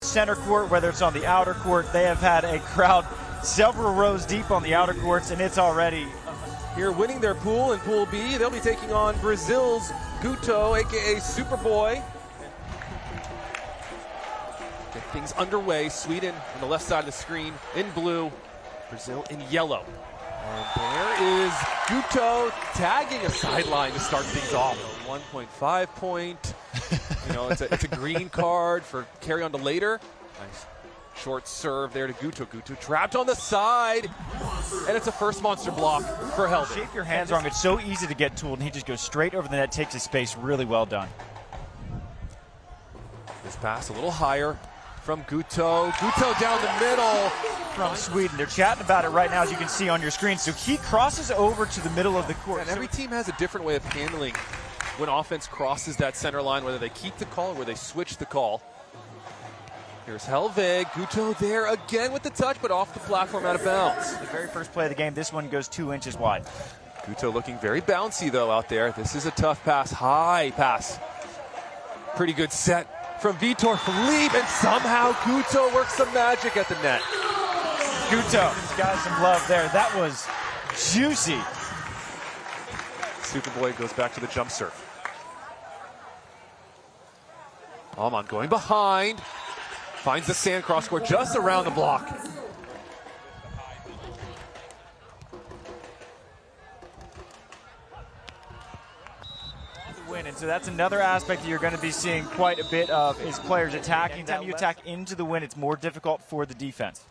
Center court, whether it's on the outer court, they have had a crowd several rows deep on the outer courts, and it's already here winning their pool in Pool B. They'll be taking on Brazil's Guto, aka Superboy. Get things underway. Sweden on the left side of the screen in blue, Brazil in yellow. And there is Guto tagging a sideline to start things off. 1.5 point. You know, it's a green card for carry on to later. Nice short serve there to Guto. Guto trapped on the side, and it's a first monster block for Hellvig. Shape your hands wrong. It's so easy to get tooled, and he just goes straight over the net, takes his space. Really well done. This pass a little higher from Guto. Guto down the middle from Sweden. They're chatting about it right now, as you can see on your screen. So he crosses over to the middle of the court. And every team has a different way of handling when offense crosses that center line, whether they keep the call or where they switch the call. Here's Hellvig. Guto there again with the touch, but off the platform out of bounds. The very first play of the game, this one goes 2 inches wide. Guto looking very bouncy, though, out there. This is a tough pass, high pass. Pretty good set from Vitor Felipe, and somehow Guto works some magic at the net. Guto has got some love there. That was juicy. Superboy goes back to the jump serve. Åhman going behind. Finds the sand cross court just around the block. Win, and so that's another aspect that you're going to be seeing quite a bit of is players attacking. Anytime you attack into the win, it's more difficult for the defense.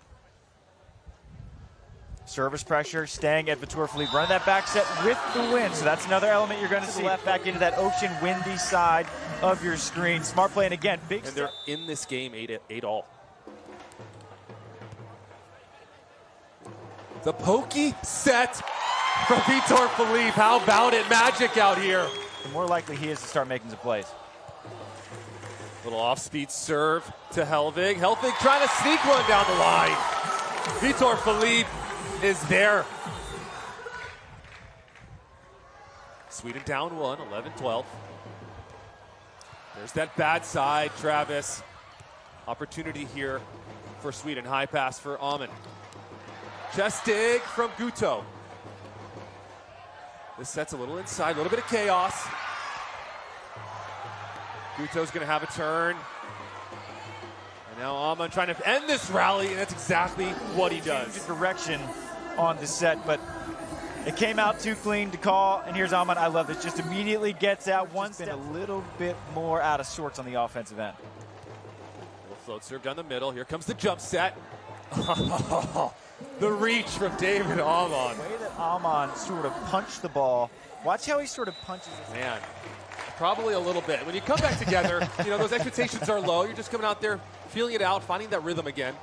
Service pressure, staying at Vitor Felipe, running that back set with the win. So that's another element you're going to see. Left back into that ocean windy side of your screen. Smart play, and again, big. And they're in this game 8-all. The pokey set from Vitor Felipe. How about it? Magic out here. The more likely he is to start making some plays. Little off-speed serve to Hellvig. Hellvig trying to sneak one down the line. Vitor Felipe is there. Sweden down 1, 11-12. There's that bad side, Travis. Opportunity here for Sweden. High pass for Åhman. Chest dig from Guto. This set's a little inside, a little bit of chaos. Guto's gonna have a turn. And now Åhman trying to end this rally, and that's exactly what he does. Direction on the set, but it came out too clean to call, and here's Åhman. I love this. Just immediately gets out one step. A little bit more out of sorts on the offensive end. Little float serve down the middle. Here comes the jump set. The reach from David Åhman. The way that Åhman sort of punched the ball. Watch how he sort of punches it. Man, probably a little bit. When you come back together, you know, those expectations are low. You're just coming out there, feeling it out, finding that rhythm again.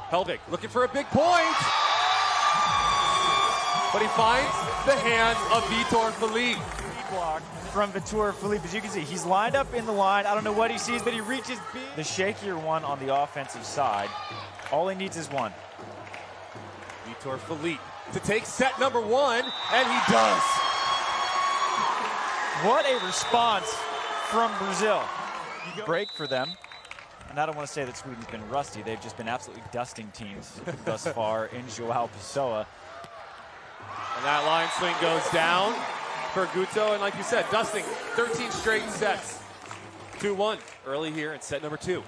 Hellvig looking for a big point. But he finds the hands of Vitor Felipe. Block from Vitor Felipe. As you can see, he's lined up in the line. I don't know what he sees, but he reaches big. The shakier one on the offensive side. All he needs is one. Vitor Felipe to take set number 1, and he does. What a response from Brazil. Break for them. And I don't want to say that Sweden's been rusty. They've just been absolutely dusting teams thus far in Joao Pessoa. And that line swing goes down for Guto, and like you said, dusting 13 straight sets. 2-1 early here in set number 2.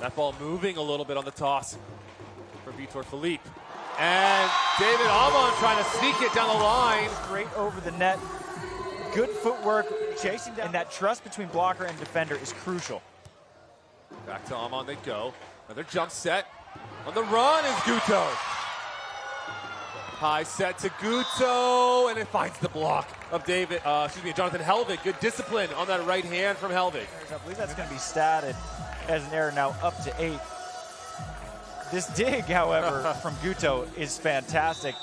That ball moving a little bit on the toss for Vitor Felipe. And David Åhman trying to sneak it down the line. Straight over the net. Good footwork, chasing down. And that trust between blocker and defender is crucial. Back to Åhman they go. Another jump set. On the run is Guto. High set to Guto, and it finds the block of Jonathan Hellvig. Good discipline on that right hand from Hellvig. I believe that's going to be statted as an error now up to 8. This dig, however, from Guto is fantastic.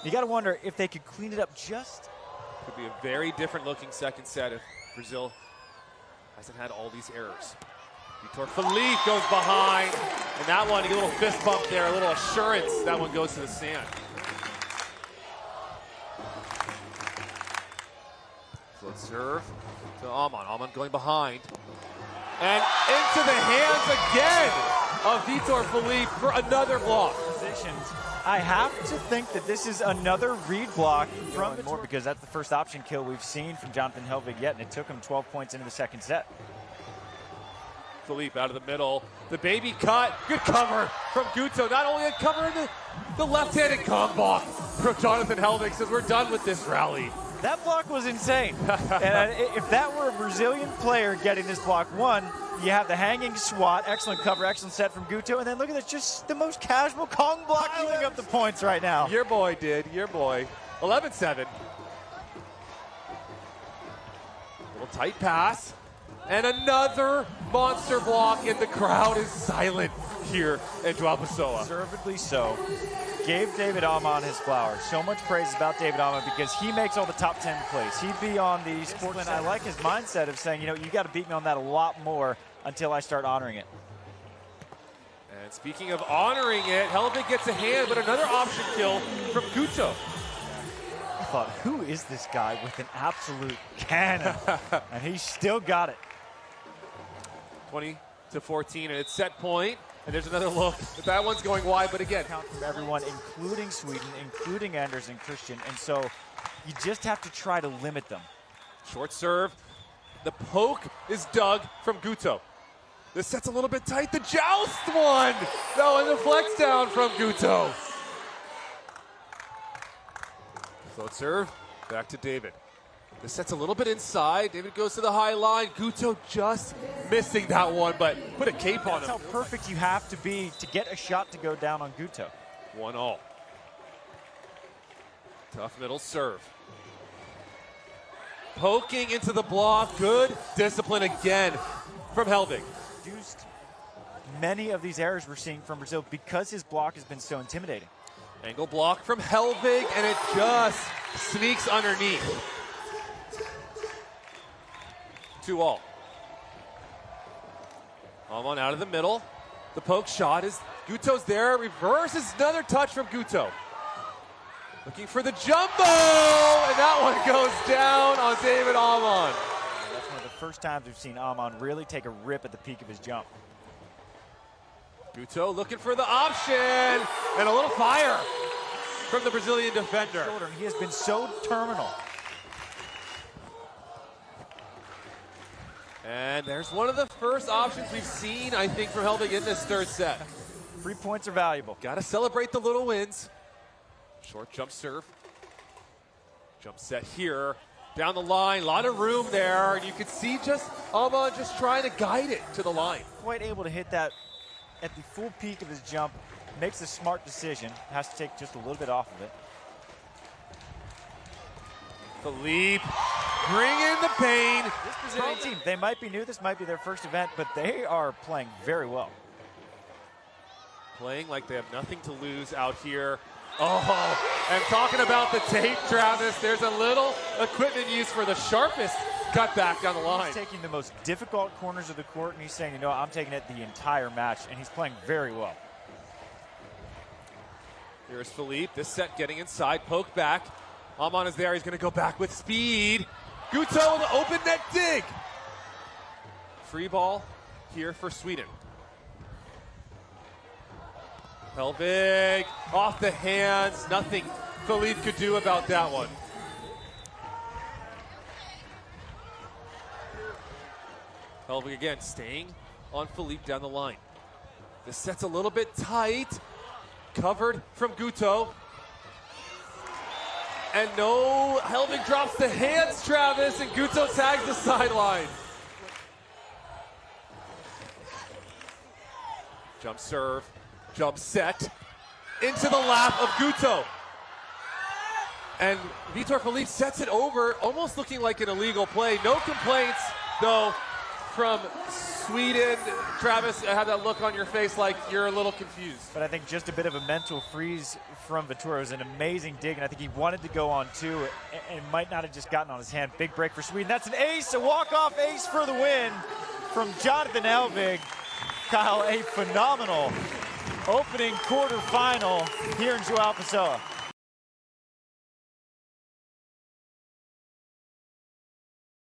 You got to wonder if they could clean it up just. Could be a very different looking second set if Brazil hasn't had all these errors. Vitor Felipe goes behind, and that one, you get a little fist bump there, a little assurance. That one goes to the sand. Float serve to Åhman. Åhman going behind. And into the hands again of Vitor Felipe for another block. Positions. I have to think that this is another read block from more because that's the first option kill we've seen from Jonathan Hellvig yet, and it took him 12 points into the second set. Felipe out of the middle. The baby cut. Good cover from Guto. Not only a cover in the left-handed Kong block from Jonathan Hellvig says we're done with this rally. That block was insane. And if that were a Brazilian player getting this block, one, you have the hanging swat, excellent cover, excellent set from Guto, and then look at this, just the most casual Kong block giving up the points right now. Your boy did, your boy. 11-7. Little tight pass. And another monster block, and the crowd is silent here at Joao Pessoa. Deservedly so. Gave David Åhman his flowers. So much praise about David Åhman because he makes all the top 10 plays. He'd be on the sports. I like his mindset of saying, you know, you got to beat me on that a lot more until I start honoring it. And speaking of honoring it, Hellvig gets a hand, but another option kill from Guto. I thought, who is this guy with an absolute cannon? And he still got it. 20-14, and it's set point. And there's another look. That one's going wide, but again. Count from everyone, including Sweden, including Anders and Christian. And so you just have to try to limit them. Short serve. The poke is dug from Guto. This set's a little bit tight. The joust one! No, and the flex down from Guto. Float serve. Back to David. This set's a little bit inside. David goes to the high line. Guto just missing that one, but put a cape on him. That's how perfect you have to be to get a shot to go down on Guto. 1-all. Tough middle serve. Poking into the block. Good discipline again from Hellvig. Reduced many of these errors we're seeing from Brazil because his block has been so intimidating. Angle block from Hellvig, and it just sneaks underneath. 2-all. Åhman out of the middle. The poke shot is Guto's there. Reverse is another touch from Guto. Looking for the jumbo, and that one goes down on David Åhman. That's one of the first times we've seen Åhman really take a rip at the peak of his jump. Guto looking for the option, and a little fire from the Brazilian defender. He has been so terminal. And there's one of the first options we've seen, I think, from Hellvig in this third set. 3 points are valuable. Got to celebrate the little wins. Short jump serve. Jump set here. Down the line, a lot of room there. And you can see just Åhman just trying to guide it to the line. Quite able to hit that at the full peak of his jump. Makes a smart decision. Has to take just a little bit off of it. Felipe, bring in the pain. This Brazilian team, they might be new. This might be their first event, but they are playing very well. Playing like they have nothing to lose out here. Oh, and talking about the tape, Travis, there's a little equipment used for the sharpest cutback down the line. He's taking the most difficult corners of the court, and he's saying, you know, I'm taking it the entire match, and he's playing very well. Here's Felipe, this set getting inside, poke back. Åhman is there, he's gonna go back with speed. Guto with an open net dig. Free ball here for Sweden. Hellvig off the hands, nothing Felipe could do about that one. Hellvig again staying on Felipe down the line. This set's a little bit tight. Covered from Guto. And no, Hellvig drops the hands, Travis, and Guto tags the sideline. Jump serve, jump set, into the lap of Guto. And Vitor Felipe sets it over, almost looking like an illegal play. No complaints, though, from Sweden. Travis, I had that look on your face like you're a little confused. But I think just a bit of a mental freeze from Vitor. It was an amazing dig, and I think he wanted to go on two, and might not have just gotten on his hand. Big break for Sweden. That's an ace, a walk-off ace for the win from Jonathan Hellvig. Kyle, a phenomenal opening quarterfinal here in Joao Pessoa.